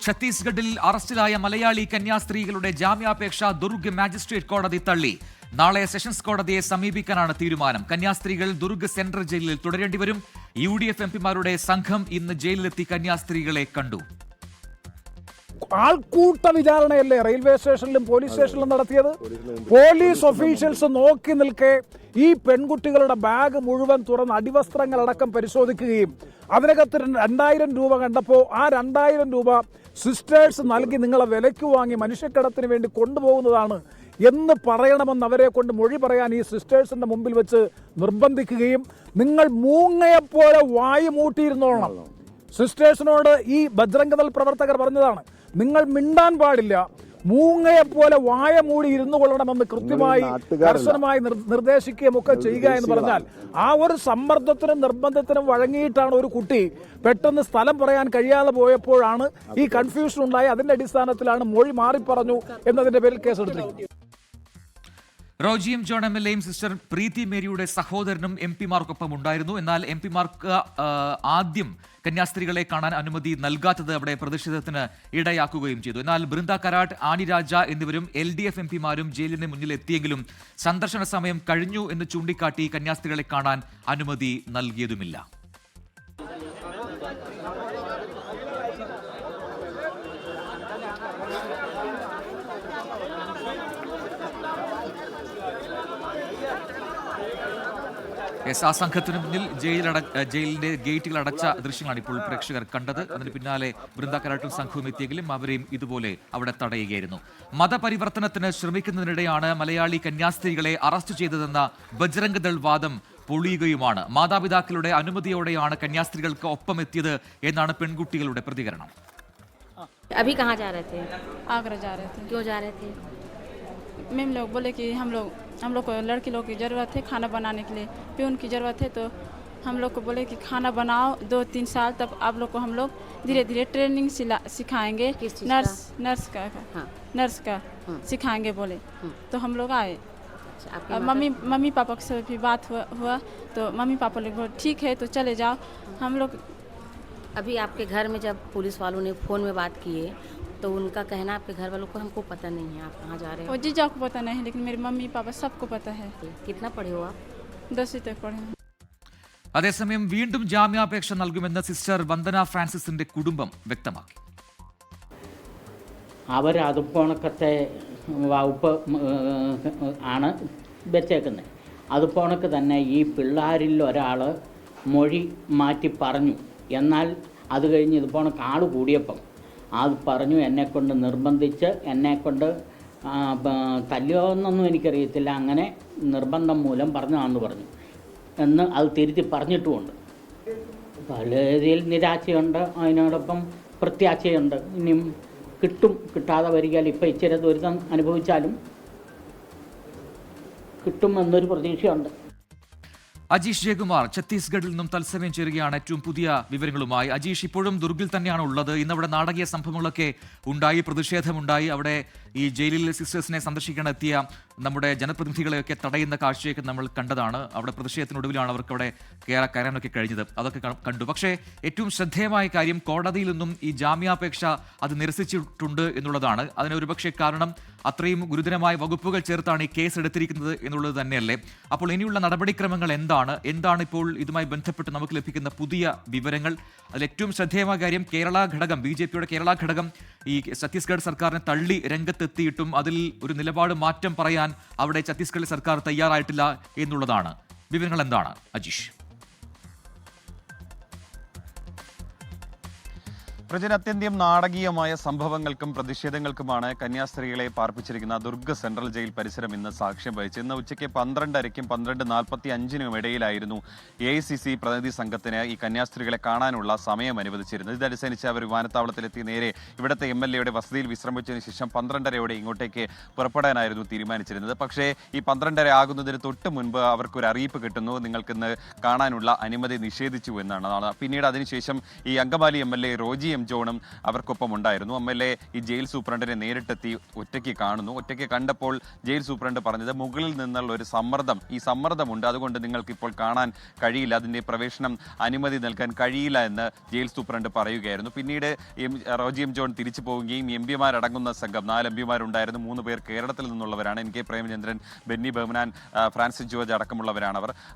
ഛത്തീസ്ഗഡിൽ അറസ്റ്റിലായ മലയാളി കന്യാസ്ത്രീകളുടെ ജാമ്യാപേക്ഷ ദുർഗ് മാജിസ്ട്രേറ്റ് കോടതി തള്ളി. നാളെ സെഷൻസ് കോടതിയെ സമീപിക്കാനാണ് തീരുമാനം. കന്യാസ്ത്രീകൾ ദുർഗ് സെൻട്രൽ ജയിലിൽ തുടരേണ്ടി വരും. UDF എംപിമാരുടെ സംഘം ഇന്ന് ജയിലിലെത്തി കന്യാസ്ത്രീകളെ കണ്ടു. ആൾക്കൂട്ട വിചാരണയല്ലേ റെയിൽവേ സ്റ്റേഷനിലും പോലീസ് സ്റ്റേഷനിലും നടത്തിയത്? പോലീസ് ഒഫീഷ്യൽസ് നോക്കി നിൽക്കെ ഈ പെൺകുട്ടികളുടെ ബാഗ് മുഴുവൻ തുറന്ന് അടിവസ്ത്രങ്ങളടക്കം പരിശോധിക്കുകയും അതിനകത്ത് 2000 രൂപ കണ്ടപ്പോൾ ആ 2000 രൂപ സിസ്റ്റേഴ്സ് നൽകി നിങ്ങളെ വിലയ്ക്ക് വാങ്ങി മനുഷ്യക്കടത്തിന് വേണ്ടി കൊണ്ടുപോകുന്നതാണ് എന്ന് പറയണമെന്ന് അവരെ കൊണ്ട് മൊഴി പറയാൻ ഈ സിസ്റ്റേഴ്സിന്റെ മുമ്പിൽ വെച്ച് നിർബന്ധിക്കുകയും നിങ്ങൾ മൂങ്ങയെപ്പോലെ വായു മൂട്ടിയിരുന്നോളണം. സിസ്റ്റേഴ്സിനോട് ഈ ബജ്രംഗദൾ പ്രവർത്തകർ പറഞ്ഞതാണ്, നിങ്ങൾ മിണ്ടാൻ പാടില്ല, മൂങ്ങയെപ്പോലെ വായ മൂടി ഇരുന്നു കൊള്ളണമെന്ന് കൃത്യമായി കർശനമായി നിർദ്ദേശിക്കുകയും ഒക്കെ ചെയ്യുക എന്ന് പറഞ്ഞാൽ ആ ഒരു സമ്മർദ്ദത്തിനും നിർബന്ധത്തിനും വഴങ്ങിയിട്ടാണ് ഒരു കുട്ടി പെട്ടെന്ന് സ്ഥലം പറയാൻ കഴിയാതെ പോയപ്പോഴാണ് ഈ കൺഫ്യൂഷൻ ഉണ്ടായി. അതിന്റെ അടിസ്ഥാനത്തിലാണ് മൊഴി മാറി പറഞ്ഞു എന്നതിന്റെ പേരിൽ കേസെടുത്തിരിക്കുന്നത്. റോജി എം ജോൺ MLAയും സിസ്റ്റർ പ്രീതി മേരിയുടെ സഹോദരനും MP-മാർക്കൊപ്പം ഉണ്ടായിരുന്നു. എന്നാൽ MP-മാർക്ക് ആദ്യം കന്യാസ്ത്രീകളെ കാണാൻ അനുമതി നൽകാത്തത് അവിടെ പ്രതിഷേധത്തിന് ഇടയാക്കുകയും ചെയ്തു. എന്നാൽ ബൃന്ദ കരാട്ട്, ആനി രാജ എന്നിവരും LDF MP-മാരും ജയിലിന് മുന്നിൽ എത്തിയെങ്കിലും സന്ദർശന സമയം കഴിഞ്ഞു എന്ന് ചൂണ്ടിക്കാട്ടി കന്യാസ്ത്രീകളെ കാണാൻ അനുമതി നൽകിയതുമില്ല. ആ സംഘത്തിന് മുന്നിൽ ജയിലിന്റെ ഗേറ്റുകൾ അടച്ച ദൃശ്യങ്ങളാണ് ഇപ്പോൾ പ്രേക്ഷകർ കണ്ടത്. അതിന് പിന്നാലെ ബൃന്ദ കരാട്ടും സംഘവും എത്തിയെങ്കിലും അവരെയും ഇതുപോലെ അവിടെ തടയുകയായിരുന്നു. മതപരിവർത്തനത്തിന് ശ്രമിക്കുന്നതിനിടെയാണ് മലയാളി കന്യാസ്ത്രീകളെ അറസ്റ്റ് ചെയ്തതെന്ന ബജ്രംഗ് ദൾ വാദം പൊളിയുകയുമാണ്. മാതാപിതാക്കളുടെ അനുമതിയോടെയാണ് കന്യാസ്ത്രീകൾക്ക് ഒപ്പം എത്തിയത് എന്നാണ് പെൺകുട്ടികളുടെ പ്രതികരണം. अभी कहाँ जा रहे थे? आगरा जा रहे थे। क्यों जा रहे थे? मैम लोग बोले कि हम लोग को लड़की लोग की ज़रूरत है खाना बनाने के लिए, प्यून की ज़रूरत है, तो हम लोग को बोले कि खाना बनाओ 2-3 साल, तब आप लोग को हम लोग धीरे धीरे ट्रेनिंग सिखाएंगे, नर्स का सिखाएंगे बोले। तो हम लोग आए। अब मम्मी पापा से भी बात हुआ तो मम्मी पापा लोग बोले ठीक है तो चले जाओ। हम लोग अभी आपके घर में जब पुलिस वालों ने फ़ोन में बात किए तो उनका कहना आपके घर वालों को हमको पता नहीं है आप कहाँ जा रहे हो? वो जीजा को पता नहीं है, लेकिन मेरे मम्मी पापा सबको पता है। कितना पढ़े हो आप? 10वीं तक पढ़े हैं। അതേസമയം വീണ്ടും ജാമ്യാപേക്ഷ നൽകുമെന്ന് സിസ്റ്റർ വന്ദന ഫ്രാൻസിസിന്റെ കുടുംബം വ്യക്തമാക്കി. അവർ അതുപോണക്കത്തെ വകുപ്പ് ആണ് വെച്ചേക്കുന്നത്. അതുപോണക്ക് തന്നെ ഈ പിള്ളേരിൽ ഒരാൾ മൊഴി മാറ്റി പറഞ്ഞു. എന്നാൽ അത് കഴിഞ്ഞ് ഇതുപോണക്ക് ആൾ കൂടിയപ്പം അത് പറഞ്ഞു, എന്നെക്കൊണ്ട് നിർബന്ധിച്ച് എന്നെക്കൊണ്ട് തല്ലുമെന്നൊന്നും എനിക്കറിയത്തില്ല, അങ്ങനെ നിർബന്ധം മൂലം പറഞ്ഞതാണെന്ന് പറഞ്ഞു എന്ന് അത് തിരുത്തി പറഞ്ഞിട്ടുമുണ്ട്. പല രീതിയിൽ നിരാശയുണ്ട്, അതിനോടൊപ്പം പ്രത്യാശയുണ്ട്. ഇനിയും കിട്ടും, കിട്ടാതെ വരികയാൽ ഇപ്പം ഇച്ചിരി ദുരിതം അനുഭവിച്ചാലും കിട്ടും എന്നൊരു പ്രതീക്ഷയുണ്ട്. അജീഷ് ജയകുമാർ ഛത്തീസ്ഗഡിൽ നിന്നും തത്സമയം ചേരുകയാണ് ഏറ്റവും പുതിയ വിവരങ്ങളുമായി. അജീഷ്, ഇപ്പോഴും ദുർഗിൽ തന്നെയാണ് ഉള്ളത്. ഇന്നവിടെ നാടകീയ സംഭവങ്ങളൊക്കെ ഉണ്ടായി, പ്രതിഷേധമുണ്ടായി. അവിടെ ഈ ജയിലിലെ സിസ്റ്റേഴ്സിനെ സന്ദർശിക്കാൻ എത്തിയ നമ്മുടെ ജനപ്രതിനിധികളെയൊക്കെ തടയുന്ന കാഴ്ചയൊക്കെ നമ്മൾ കണ്ടതാണ്. അവിടെ പ്രതിഷേധത്തിനൊടുവിലാണ് അവർക്ക് അവിടെ കയറാനൊക്കെ കഴിഞ്ഞത്. അതൊക്കെ കണ്ടു. പക്ഷേ ഏറ്റവും ശ്രദ്ധേയമായ കാര്യം കോടതിയിൽ നിന്നും ഈ ജാമ്യാപേക്ഷ അത് നിരസിച്ചിട്ടുണ്ട് എന്നുള്ളതാണ്. അതിന് ഒരുപക്ഷെ കാരണം അത്രയും ഗുരുതരമായ വകുപ്പുകൾ ചേർത്താണ് ഈ കേസ് എടുത്തിരിക്കുന്നത് എന്നുള്ളത് തന്നെയല്ലേ? അപ്പോൾ ഇനിയുള്ള നടപടിക്രമങ്ങൾ എന്താണ് ഇപ്പോൾ ഇതുമായി ബന്ധപ്പെട്ട് നമുക്ക് ലഭിക്കുന്ന പുതിയ വിവരങ്ങൾ? അതിൽ ഏറ്റവും ശ്രദ്ധേയമായ കാര്യം കേരള ഘടകം, BJPയുടെ കേരള ഘടകം ഈ ഛത്തീസ്ഗഡ് സർക്കാരിനെ തള്ളി രംഗത്തെത്തിയിട്ടും അതിൽ ഒരു നിലപാട് മാറ്റം പറയാൻ അവിടെ ഛത്തീസ്ഗഡ് സർക്കാർ തയ്യാറായിട്ടില്ല എന്നുള്ളതാണ്. വിവരങ്ങൾ എന്താണ് അജീഷ്? പ്രജന അത്യന്തം നാടകീയമായ സംഭവങ്ങൾക്കും പ്രതിഷേധങ്ങൾക്കുമാണ് കന്യാസ്ത്രീകളെ പാർപ്പിച്ചിരിക്കുന്ന ദുർഗ് സെൻട്രൽ ജയിൽ പരിസരം ഇന്ന് സാക്ഷ്യം വഹിച്ചത്. ഇന്ന് ഉച്ചയ്ക്ക് 12:30-ക്കും 12:45-നും ഇടയിലായിരുന്നു AICC പ്രതിനിധി സംഘത്തിന് ഈ കന്യാസ്ത്രീകളെ കാണാനുള്ള സമയം അനുവദിച്ചിരുന്നത്. ഇതനുസരിച്ച് അവർ വിമാനത്താവളത്തിലെത്തി നേരെ ഇവിടുത്തെ MLAയുടെ വസതിയിൽ വിശ്രമിച്ചതിന് ശേഷം 12:30-യോടെ ഇങ്ങോട്ടേക്ക് പുറപ്പെടാനായിരുന്നു തീരുമാനിച്ചിരുന്നത്. പക്ഷേ ഈ 12:30 ആകുന്നതിന് തൊട്ട് മുൻപ് അവർക്കൊരു അറിയിപ്പ് കിട്ടുന്നു, നിങ്ങൾക്കിന്ന് കാണാനുള്ള അനുമതി നിഷേധിച്ചു എന്നാണ്. പിന്നീട് അതിനുശേഷം ഈ അങ്കമാലി MLA റോജി എം ജോണും അവർക്കൊപ്പം ഉണ്ടായിരുന്നു. MLA ഈ ജയിൽ സൂപ്രണ്ടിനെ നേരിട്ടെത്തി ഒറ്റയ്ക്ക് കാണുന്നു. ഒറ്റയ്ക്ക് കണ്ടപ്പോൾ ജയിൽ സൂപ്രണ്ട് പറഞ്ഞത് മുകളിൽ നിന്നുള്ള ഒരു സമ്മർദ്ദം, ഈ സമ്മർദ്ദമുണ്ട്, അതുകൊണ്ട് നിങ്ങൾക്ക് ഇപ്പോൾ കാണാൻ കഴിയില്ല, അതിൻ്റെ പ്രവേശനം അനുമതി നൽകാൻ കഴിയില്ല എന്ന് ജയിൽ സൂപ്രണ്ട് പറയുകയായിരുന്നു. പിന്നീട് റോജി എം ജോൺ തിരിച്ചു പോവുകയും MPമാരടങ്ങുന്ന സംഘം 4 MPമാരുണ്ടായിരുന്നു. 3 പേർ കേരളത്തിൽ നിന്നുള്ളവരാണ്. NK പ്രേമചന്ദ്രൻ, ബെന്നി ബഹ്മനാൻ, ഫ്രാൻസിസ് ജോർജ് അടക്കമുള്ളവരാണ്.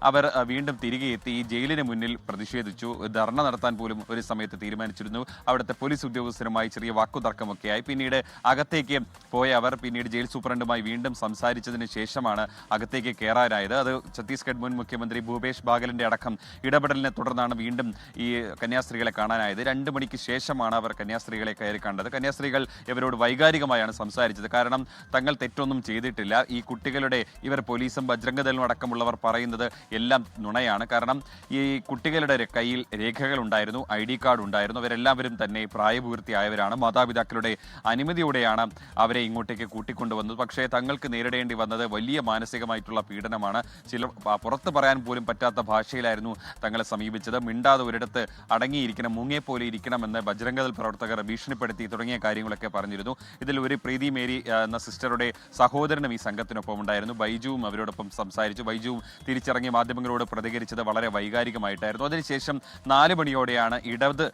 അവർ വീണ്ടും തിരികെ എത്തി ഈ ജയിലിന് മുന്നിൽ പ്രതിഷേധിച്ചു. ധർണ നടത്താൻ പോലും ഒരു സമയത്ത് തീരുമാനിച്ചിരുന്നു. അവിടുത്തെ പോലീസ് ഉദ്യോഗസ്ഥരുമായി ചെറിയ വാക്കുതർക്കമൊക്കെയായി. പിന്നീട് അകത്തേക്ക് പോയ അവർ പിന്നീട് ജയിൽ സൂപ്രണ്ടുമായി വീണ്ടും സംസാരിച്ചതിന് ശേഷമാണ് അകത്തേക്ക് കയറാനായത്. അത് ഛത്തീസ്ഗഡ് മുൻ മുഖ്യമന്ത്രി ഭൂപേഷ് ബാഗലിന്റെ അടക്കം ഇടപെടലിനെ തുടർന്നാണ് വീണ്ടും ഈ കന്യാസ്ത്രീകളെ കാണാനായത്. 2 മണിക്ക് ശേഷമാണ് അവർ കന്യാസ്ത്രീകളെ കയറി കണ്ടത്. കന്യാസ്ത്രീകൾ ഇവരോട് വൈകാരികമായാണ് സംസാരിച്ചത്. കാരണം തങ്ങൾ തെറ്റൊന്നും ചെയ്തിട്ടില്ല. ഈ കുട്ടികളുടെ ഇവർ പോലീസും ബജ്രംഗദളും അടക്കമുള്ളവർ പറയുന്നത് എല്ലാം നുണയാണ്. കാരണം ഈ കുട്ടികളുടെ കയ്യിൽ രേഖകൾ ഉണ്ടായിരുന്നു, ID കാർഡ് ഉണ്ടായിരുന്നു. അവരെല്ലാവരും തന്നെ പ്രായപൂർത്തിയായവരാണ്. മാതാപിതാക്കളുടെ അനുമതിയോടെയാണ് അവരെ ഇങ്ങോട്ടേക്ക് കൂട്ടിക്കൊണ്ടുവന്നത്. പക്ഷേ തങ്ങൾക്ക് നേരിടേണ്ടി വന്നത് വലിയ മാനസികമായിട്ടുള്ള പീഡനമാണ്. ചില പുറത്ത് പറയാൻ പോലും പറ്റാത്ത ഭാഷയിലായിരുന്നു തങ്ങളെ സമീപിച്ചത്. മിണ്ടാതെ ഒരിടത്ത് അടങ്ങിയിരിക്കണം, മുങ്ങേപ്പോലെ ഇരിക്കണമെന്ന് ബജ്രംഗദൾ പ്രവർത്തകർ ഭീഷണിപ്പെടുത്തി തുടങ്ങിയ കാര്യങ്ങളൊക്കെ പറഞ്ഞിരുന്നു. ഇതിൽ ഒരു പ്രീതി മേരി എന്ന സിസ്റ്ററുടെ സഹോദരനും ഈ സംഘത്തിനൊപ്പം ഉണ്ടായിരുന്നു. ബൈജുവും അവരോടൊപ്പം സംസാരിച്ചു. ബൈജുവും തിരിച്ചിറങ്ങിയ മാധ്യമങ്ങളോട് പ്രതികരിച്ചത് വളരെ വൈകാരികമായിട്ടായിരുന്നു. അതിനുശേഷം 4 മണിയോടെയാണ് ഇടത്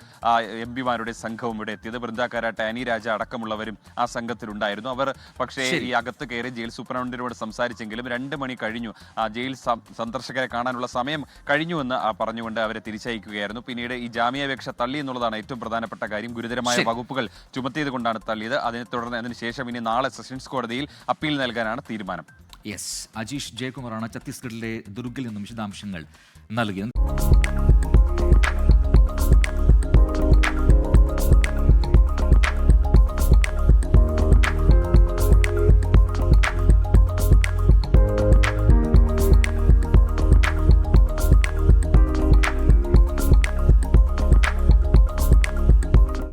MPമാരുടെ സംഘവും ഇവിടെ എത്തിയത്. ബൃന്ദാക്കാര, ടാനി രാജ അടക്കമുള്ളവരും ആ സംഘത്തിലുണ്ടായിരുന്നു. അവർ പക്ഷേ ഈ അകത്ത് കയറി ജയിൽ സൂപ്രണ്ടിനോട് സംസാരിച്ചെങ്കിലും 2 മണി കഴിഞ്ഞു, ജയിൽ സന്ദർശകരെ കാണാനുള്ള സമയം കഴിഞ്ഞുവെന്ന് പറഞ്ഞുകൊണ്ട് അവരെ തിരിച്ചയക്കുകയായിരുന്നു. പിന്നീട് ഈ ജാമ്യാപേക്ഷ തള്ളി എന്നുള്ളതാണ് ഏറ്റവും പ്രധാനപ്പെട്ട കാര്യം. ഗുരുതരമായ വകുപ്പുകൾ ചുമത്തിയത് കൊണ്ടാണ് തള്ളിയത്. അതിനുശേഷം ഇനി നാളെ സെഷൻസ് കോടതിയിൽ അപ്പീൽ നൽകാനാണ് തീരുമാനം. യെസ്, അജീഷ് ജയകുമാറാണ് ഛത്തീസ്ഗഡിലെ ദുർഗിൽ നിന്നും വിശദാംശങ്ങൾ നൽകിയത്.